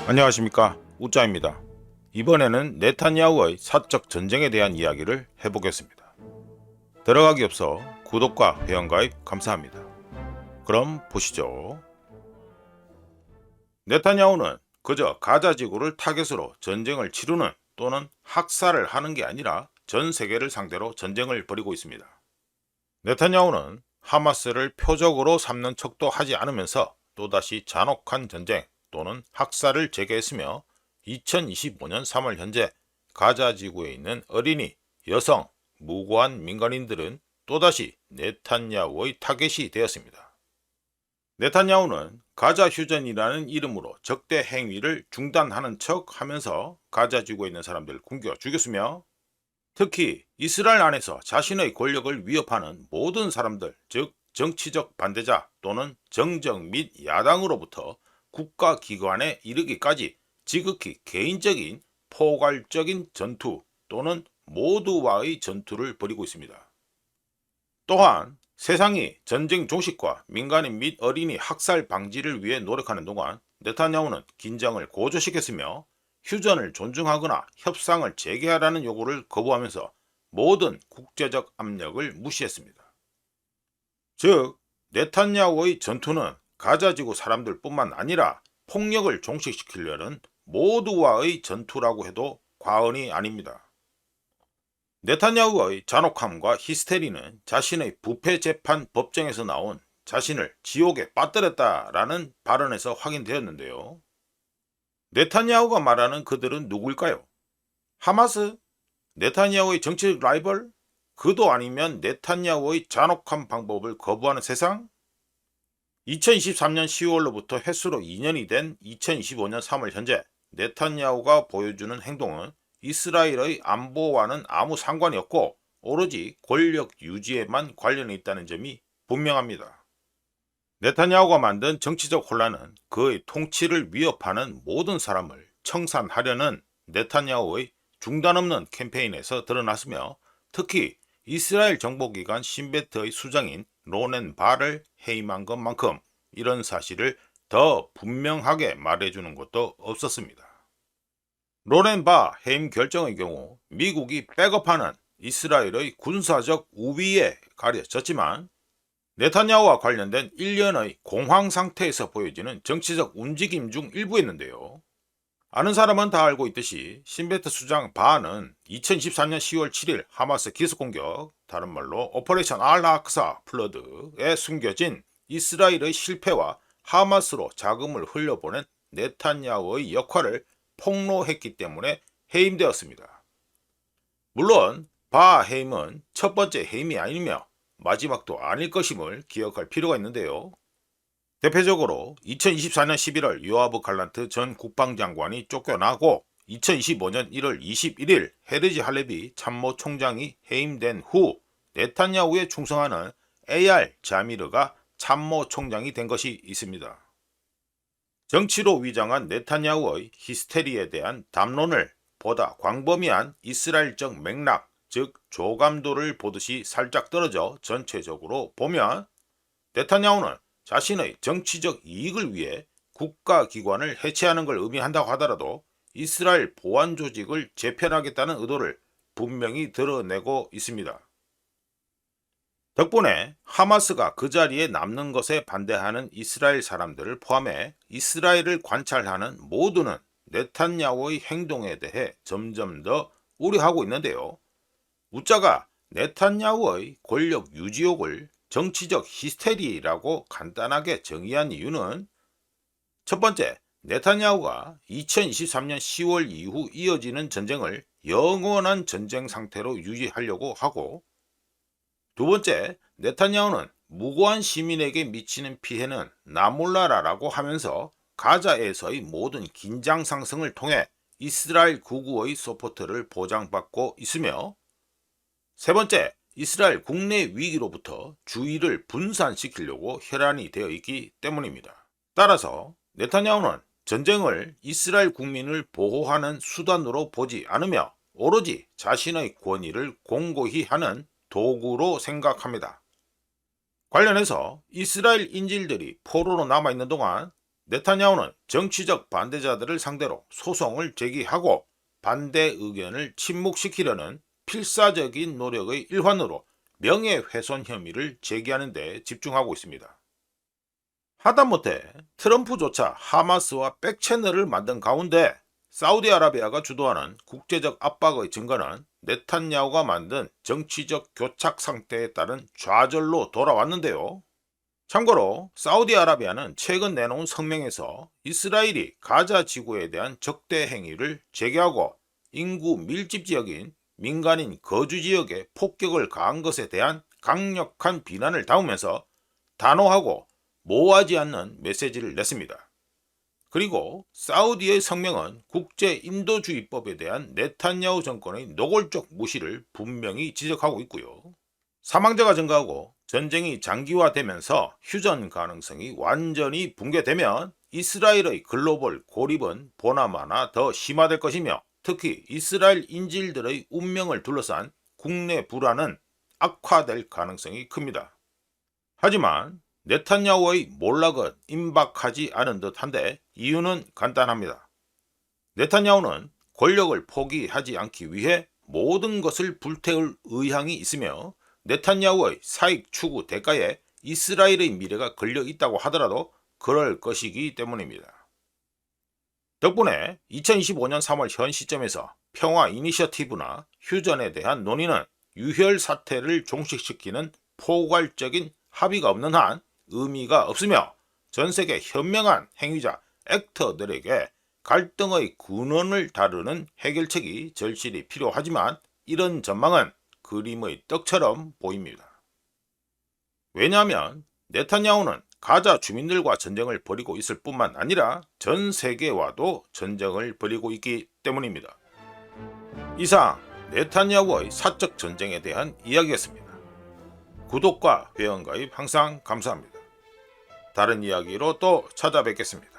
안녕하십니까, 우짜입니다. 이번에는 네타냐후의 사적 전쟁에 대한 이야기를 해보겠습니다. 들어가기 앞서 구독과 회원가입 감사합니다. 그럼 보시죠. 네타냐후는 그저 가자 지구를 타겟으로 전쟁을 치르는 또는 학살을 하는 게 아니라 전 세계를 상대로 전쟁을 벌이고 있습니다. 네타냐후는 하마스를 표적으로 삼는 척도 하지 않으면서 또다시 잔혹한 전쟁 또는 학살을 재개했으며 2025년 3월 현재 가자 지구에 있는 어린이, 여성, 무고한 민간인들은 또다시 네탄야후의 타겟이 되었습니다. 네탄야후는 가자 휴전이라는 이름으로 적대 행위를 중단하는 척 하면서 가자 지구에 있는 사람들을 굶겨 죽였으며 특히 이스라엘 안에서 자신의 권력을 위협하는 모든 사람들, 즉 정치적 반대자 또는 정적 및 야당으로부터 국가기관에 이르기까지 지극히 개인적인 포괄적인 전투 또는 모두와의 전투를 벌이고 있습니다. 또한 세상이 전쟁 종식과 민간인 및 어린이 학살 방지를 위해 노력하는 동안 네타냐후는 긴장을 고조시켰으며 휴전을 존중하거나 협상을 재개하라는 요구를 거부하면서 모든 국제적 압력을 무시했습니다. 즉, 네타냐후의 전투는 가자지구 사람들뿐만 아니라 폭력을 종식시키려는 모두와의 전투라고 해도 과언이 아닙니다. 네타냐후의 잔혹함과 히스테리는 자신의 부패 재판 법정에서 나온 자신을 지옥에 빠뜨렸다라는 발언에서 확인되었는데요. 네타냐후가 말하는 그들은 누구일까요? 하마스? 네타냐후의 정치적 라이벌? 그도 아니면 네타냐후의 잔혹한 방법을 거부하는 세상? 2023년 10월로부터 횟수로 2년이 된 2025년 3월 현재 네타냐후가 보여주는 행동은 이스라엘의 안보와는 아무 상관이 없고 오로지 권력 유지에만 관련이 있다는 점이 분명합니다. 네타냐후가 만든 정치적 혼란은 그의 통치를 위협하는 모든 사람을 청산하려는 네타냐후의 중단 없는 캠페인에서 드러났으며 특히 이스라엘 정보기관 신베트의 수장인 로넨 바를 해임한 것만큼 이런 사실을 더 분명하게 말해주는 것도 없었습니다. 로넨 바 해임 결정의 경우 미국이 백업하는 이스라엘의 군사적 우위에 가려졌지만 네타냐후와 관련된 일련의 공황 상태에서 보여지는 정치적 움직임 중 일부였는데요. 아는 사람은 다 알고 있듯이 신베트 수장 바는 2024년 10월 7일 하마스 기습공격, 다른 말로 오퍼레이션 알라크사 플러드에 숨겨진 이스라엘의 실패와 하마스로 자금을 흘려보낸 네타냐후의 역할을 폭로했기 때문에 해임되었습니다. 물론 바 해임은 첫 번째 해임이 아니며 마지막도 아닐 것임을 기억할 필요가 있는데요. 대표적으로 2024년 11월 요아브 갈란트 전 국방장관이 쫓겨나고 2025년 1월 21일 헤르지 할레비 참모총장이 해임된 후 네타냐후에 충성하는 AR 자미르가 참모총장이 된 것이 있습니다. 정치로 위장한 네타냐후의 히스테리에 대한 담론을 보다 광범위한 이스라엘적 맥락, 즉 조감도를 보듯이 살짝 떨어져 전체적으로 보면 네타냐후는 자신의 정치적 이익을 위해 국가기관을 해체하는 걸 의미한다고 하더라도 이스라엘 보안 조직을 재편하겠다는 의도를 분명히 드러내고 있습니다. 덕분에 하마스가 그 자리에 남는 것에 반대하는 이스라엘 사람들을 포함해 이스라엘을 관찰하는 모두는 네타냐후의 행동에 대해 점점 더 우려하고 있는데요. 우짜가 네타냐후의 권력 유지욕을 정치적 히스테리라고 간단하게 정의한 이유는 첫 번째, 네타냐후가 2023년 10월 이후 이어지는 전쟁을 영원한 전쟁 상태로 유지하려고 하고 두 번째, 네타냐후는 무고한 시민에게 미치는 피해는 나 몰라라라고 하면서 가자에서의 모든 긴장 상승을 통해 이스라엘 구구의 서포트를 보장받고 있으며 세 번째, 이스라엘 국내 위기로부터 주의를 분산시키려고 혈안이 되어 있기 때문입니다. 따라서 네타냐후는 전쟁을 이스라엘 국민을 보호하는 수단으로 보지 않으며 오로지 자신의 권위를 공고히 하는 도구로 생각합니다. 관련해서 이스라엘 인질들이 포로로 남아있는 동안 네타냐후는 정치적 반대자들을 상대로 소송을 제기하고 반대 의견을 침묵시키려는 필사적인 노력의 일환으로 명예훼손 혐의를 제기하는 데 집중하고 있습니다. 하다못해 트럼프조차 하마스와 백채널을 만든 가운데 사우디아라비아가 주도하는 국제적 압박의 증거는 네탄야후가 만든 정치적 교착 상태에 따른 좌절로 돌아왔는데요. 참고로 사우디아라비아는 최근 내놓은 성명에서 이스라엘이 가자 지구에 대한 적대 행위를 재개하고 인구 밀집 지역인 민간인 거주 지역에 폭격을 가한 것에 대한 강력한 비난을 담으면서 단호하고 모호하지 않는 메시지를 냈습니다. 그리고 사우디의 성명은 국제인도주의법에 대한 네탄야후 정권의 노골적 무시를 분명히 지적하고 있고요. 사망자가 증가하고 전쟁이 장기화되면서 휴전 가능성이 완전히 붕괴되면 이스라엘의 글로벌 고립은 보나마나 더 심화될 것이며 특히 이스라엘 인질들의 운명을 둘러싼 국내 불안은 악화될 가능성이 큽니다. 하지만 네탄야후의 몰락은 임박하지 않은 듯한데 이유는 간단합니다. 네탄야후는 권력을 포기하지 않기 위해 모든 것을 불태울 의향이 있으며 네탄야후의 사익 추구 대가에 이스라엘의 미래가 걸려 있다고 하더라도 그럴 것이기 때문입니다. 덕분에 2025년 3월 현 시점에서 평화 이니셔티브나 휴전에 대한 논의는 유혈 사태를 종식시키는 포괄적인 합의가 없는 한 의미가 없으며 전세계 현명한 행위자 액터들에게 갈등의 근원을 다루는 해결책이 절실히 필요하지만 이런 전망은 그림의 떡처럼 보입니다. 왜냐하면 네타냐후는 가자 주민들과 전쟁을 벌이고 있을 뿐만 아니라 전 세계와도 전쟁을 벌이고 있기 때문입니다. 이상 네타냐후의 사적 전쟁에 대한 이야기였습니다. 구독과 회원가입 항상 감사합니다. 다른 이야기로 또 찾아뵙겠습니다.